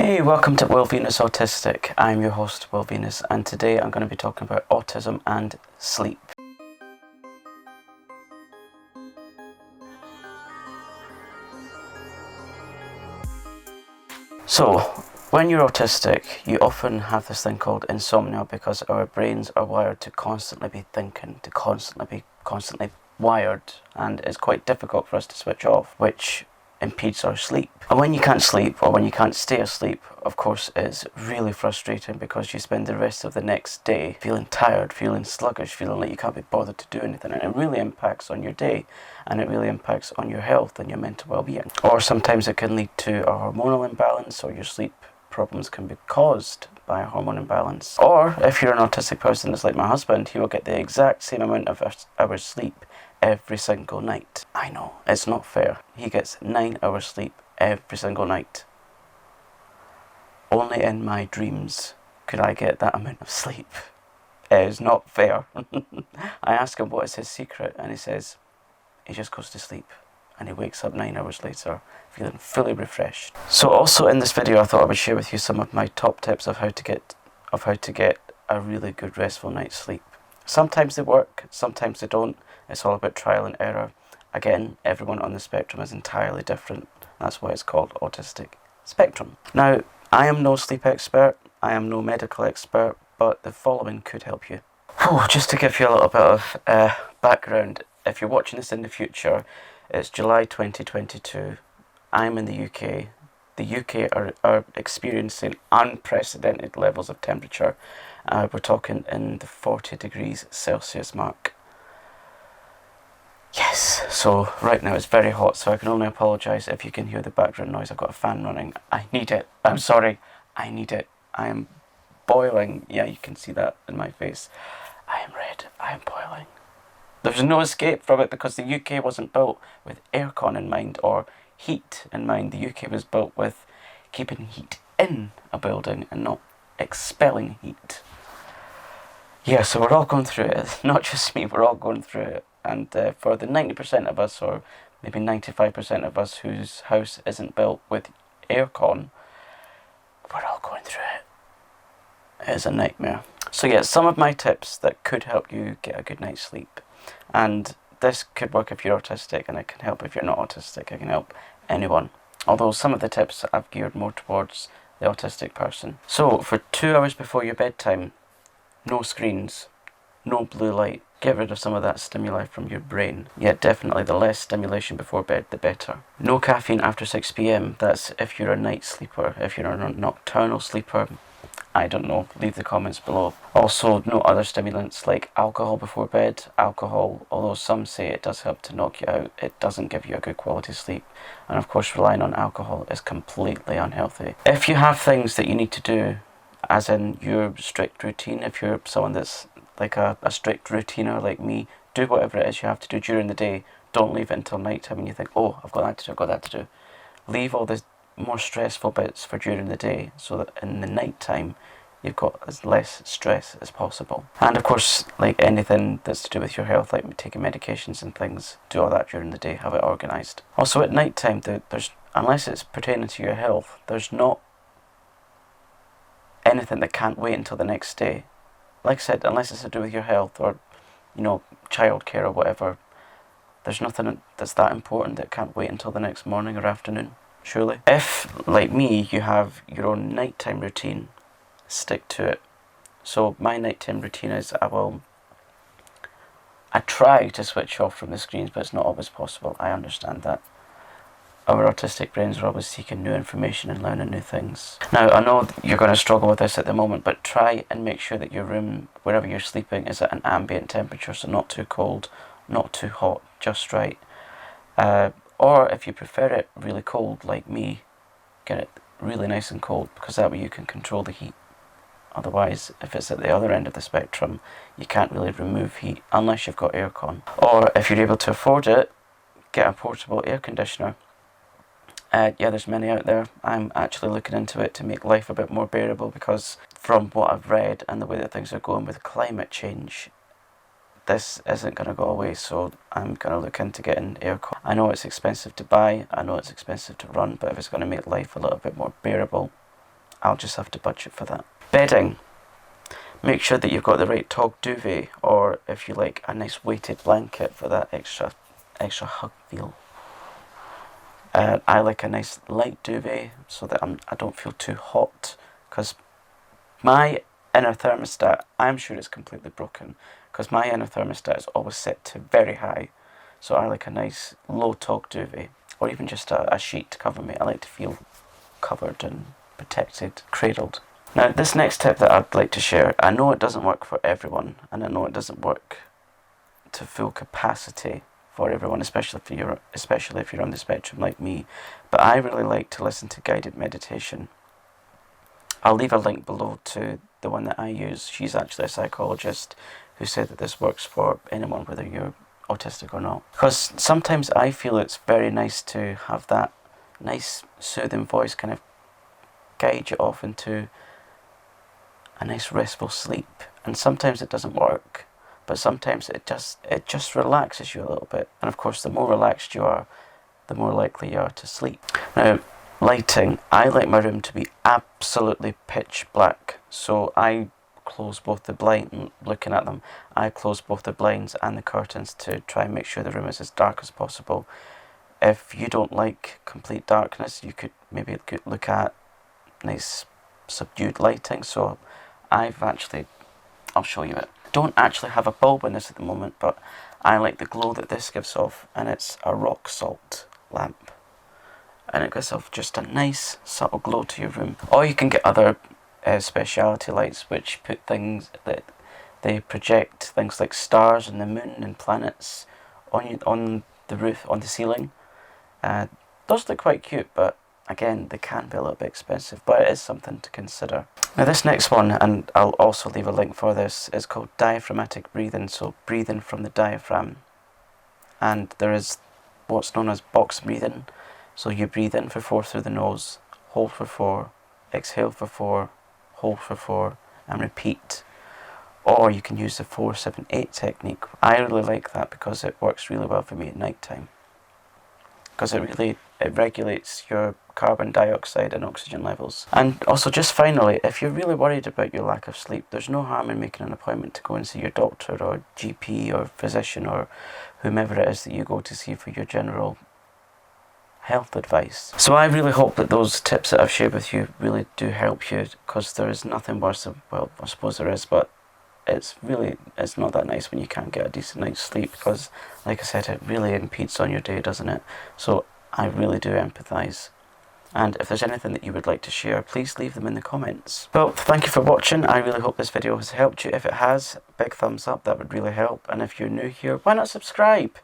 Hey, welcome to Will Venus Autistic. I'm your host, Will Venus, and today I'm going to be talking about autism and sleep. So, when you're autistic, you often have this thing called insomnia because our brains are wired to constantly be thinking, to constantly wired, and it's quite difficult for us to switch off, which impedes our sleep. And when you can't sleep, or when you can't stay asleep, of course, it's really frustrating because you spend the rest of the next day feeling tired, feeling sluggish, feeling like you can't be bothered to do anything, and it really impacts on your day, and it really impacts on your health and your mental well-being. Or sometimes it can lead to a hormonal imbalance, or your sleep problems can be caused by a hormone imbalance. Or if you're an autistic person that's like my husband, he will get the exact same amount of hours sleep every single night. I know, it's not fair. He gets 9 hours sleep every single night. Only in my dreams could I get that amount of sleep. It is not fair. I ask him what is his secret, and he says he just goes to sleep and he wakes up 9 hours later feeling fully refreshed. So also in this video I thought I would share with you some of my top tips of how to get a really good restful night's sleep. Sometimes they work, sometimes they don't. It's all about trial and error. Again, everyone on the spectrum is entirely different. That's why it's called autistic spectrum. Now, I am no sleep expert, I am no medical expert, but the following could help you. Just to give you a little bit of background, if you're watching this in the future, it's July 2022. I'm in the UK. The UK are experiencing unprecedented levels of temperature. We're talking in the 40 degrees Celsius mark. Yes, so right now it's very hot, so I can only apologise if you can hear the background noise. I've got a fan running. I need it. I'm sorry. I need it. I am boiling. Yeah, you can see that in my face. I am red. I am boiling. There's no escape from it because the UK wasn't built with aircon in mind or heat in mind. The UK was built with keeping heat in a building and not expelling heat. Yeah, so we're all going through it. Not just me, we're all going through it. And for the 90% of us, or maybe 95% of us whose house isn't built with aircon, we're all going through it. It is a nightmare. So yeah, some of my tips that could help you get a good night's sleep. And this could work if you're autistic, and it can help if you're not autistic. It can help anyone. Although some of the tips I've geared more towards the autistic person. So for 2 hours before your bedtime, no screens, no blue light. Get rid of some of that stimuli from your brain. Yeah, definitely the less stimulation before bed, the better. No caffeine after 6 p.m. That's if you're a night sleeper. If you're a nocturnal sleeper, I don't know, leave the comments below. Also, no other stimulants like alcohol before bed. Alcohol, although some say it does help to knock you out, it doesn't give you a good quality sleep. And of course, relying on alcohol is completely unhealthy. If you have things that you need to do, as in your strict routine, if you're someone that's like a strict routiner like me, do whatever it is you have to do during the day. Don't leave it until night time and you think, oh, I've got that to do, I've got that to do. Leave all the more stressful bits for during the day so that in the night time you've got as less stress as possible. And of course, like anything that's to do with your health, like taking medications and things, do all that during the day, have it organised. Also at night time, there's, unless it's pertaining to your health, there's not anything that can't wait until the next day. Like I said, unless it's to do with your health or, childcare or whatever, there's nothing that's that important that can't wait until the next morning or afternoon, surely. If, like me, you have your own nighttime routine, stick to it. So my nighttime routine is I try to switch off from the screens, but it's not always possible. I understand that. Our autistic brains are always seeking new information and learning new things. Now, I know you're going to struggle with this at the moment, but try and make sure that your room, wherever you're sleeping, is at an ambient temperature, so not too cold, not too hot, just right. Or if you prefer it really cold, like me, get it really nice and cold, because that way you can control the heat. Otherwise, if it's at the other end of the spectrum, you can't really remove heat unless you've got aircon. Or if you're able to afford it, get a portable air conditioner. Yeah, there's many out there. I'm actually looking into it to make life a bit more bearable because from what I've read and the way that things are going with climate change, this isn't going to go away, so I'm going to look into getting aircon. I know it's expensive to buy, I know it's expensive to run, but if it's going to make life a little bit more bearable, I'll just have to budget for that. Bedding. Make sure that you've got the right tog duvet, or if you like, a nice weighted blanket for that extra hug feel. I like a nice light duvet so that I don't feel too hot, because my inner thermostat, I'm sure it's completely broken, because my inner thermostat is always set to very high. So I like a nice low tog duvet, or even just a sheet to cover me. I like to feel covered and protected, cradled. Now, this next tip that I'd like to share, I know it doesn't work for everyone, and I know it doesn't work to full capacity for everyone, especially if you're on the spectrum like me. But I really like to listen to guided meditation. I'll leave a link below to the one that I use. She's actually a psychologist who said that this works for anyone, whether you're autistic or not. Because sometimes I feel it's very nice to have that nice soothing voice kind of guide you off into a nice restful sleep. And sometimes it doesn't work, but sometimes it just relaxes you a little bit. And of course, the more relaxed you are, the more likely you are to sleep. Now, lighting. I like my room to be absolutely pitch black. So I close both the blinds, looking at them, I close both the blinds and the curtains to try and make sure the room is as dark as possible. If you don't like complete darkness, you could maybe look at nice subdued lighting. So I'll show you it. Don't actually have a bulb in this at the moment, but I like the glow that this gives off, and it's a rock salt lamp. And it gives off just a nice subtle glow to your room. Or you can get other speciality lights which put things that they project things like stars and the moon and planets on the roof, on the ceiling. Those look quite cute, but again, they can be a little bit expensive, but it is something to consider. Now this next one, and I'll also leave a link for this, is called diaphragmatic breathing, so breathing from the diaphragm. And there is what's known as box breathing. So you breathe in for 4 through the nose, hold for 4, exhale for 4, hold for 4, and repeat. Or you can use the 4-7-8 technique. I really like that because it works really well for me at night time. Because it regulates your carbon dioxide and oxygen levels. And also, just finally, if you're really worried about your lack of sleep, there's no harm in making an appointment to go and see your doctor or GP or physician or whomever it is that you go to see for your general health advice. So I really hope that those tips that I've shared with you really do help you, because there is nothing worse than, well, I suppose there is, but it's not that nice when you can't get a decent night's sleep, because like I said, it really impedes on your day, doesn't it? So I really do empathise. And if there's anything that you would like to share, please leave them in the comments. Well, thank you for watching. I really hope this video has helped you. If it has, big thumbs up, that would really help. And if you're new here, why not subscribe?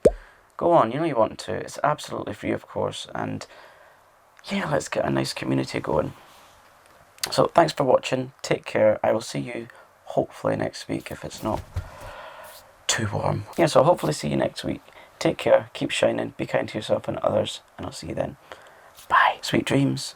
Go on, you know you want to. It's absolutely free, of course. And yeah, let's get a nice community going. So thanks for watching. Take care. I will see you hopefully next week if it's not too warm. Yeah, so I'll hopefully see you next week. Take care. Keep shining. Be kind to yourself and others. And I'll see you then. Bye. Sweet dreams.